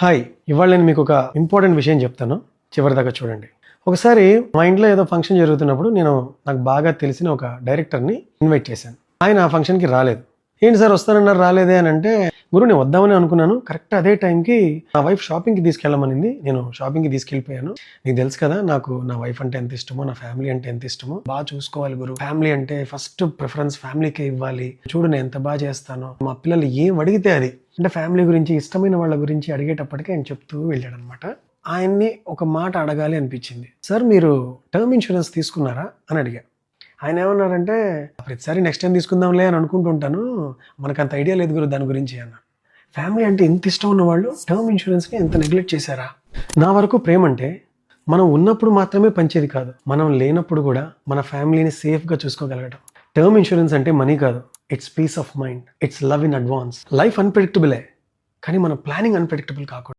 Hi! ఇవాళ నేను మీకొక ఇంపార్టెంట్ విషయం చెప్తాను. చివరిదాకా చూడండి. ఒకసారి మా ఇంట్లో ఏదో ఫంక్షన్ జరుగుతున్నప్పుడు నాకు బాగా తెలిసిన ఒక డైరెక్టర్‌ని ఇన్వైట్ చేశాను. ఆయన ఆ ఫంక్షన్‌కి రాలేదు. "ఏంటి సార్ వస్తానన్నారు రాలేదే" అనంటే, "గురు నేను వద్దామనే అనుకున్నాను. కరెక్ట్ అదే టైంకి నా వైఫ్ షాపింగ్‌కి తీసుకెళ్ళమనింది. నేను షాపింగ్‌కి తీసుకెళ్ళిపోయాను. నీకు తెలుసు కదా! నాకు నా వైఫ్ అంటే ఎంత ఇష్టమో, నా ఫ్యామిలీ అంటే ఎంత ఇష్టమో. బా చూసుకోవాలి గురు. ఫ్యామిలీ అంటే ఫస్ట్ ప్రిఫరెన్స్ ఫ్యామిలీకే ఇవ్వాలి. చూడు నేను ఎంత బా చేస్తానో. మా పిల్లలు ఏం అడిగితే అది." అంటే ఫ్యామిలీ గురించి, ఇష్టమైన వాళ్ళ గురించి అడిగేటప్పటికి ఆయన చెప్తూ వెళ్ళాడనమాట. ఆయన్ని ఒక మాట అడగాలి అనిపించింది. "సార్ మీరు టర్మ్ ఇన్స్యూరెన్స్ తీసుకున్నారా?" అని అడిగా. ఆయన ఏమన్నారంటే, "ప్రతిసారి నెక్స్ట్ టైమ్ తీసుకుందాంలే అని అనుకుంటుంటాను. మనకంత ఐడియా లేదు గురు దాని గురించి" అన్నారు. ఫ్యామిలీ అంటే ఇంత ఇష్టం ఉన్నవాళ్ళు టర్మ్ ఇన్స్యూరెన్స్‌ని ఎంత నెగ్లెక్ట్ చేశారా? నా వరకు ప్రేమంటే మనం ఉన్నప్పుడు మాత్రమే పంచేది కాదు. మనం లేనప్పుడు కూడా మన ఫ్యామిలీని సేఫ్‌గా చూసుకోగలగడం. టర్మ్ ఇన్స్యూరెన్స్ అంటే మనీ కాదు. It's peace of mind. It's love in advance. Life అన్‌ప్రెడిక్టబులే. కానీ మన ప్లానింగ్ అన్‌ప్రెడిక్టబుల్ కాకూడదు.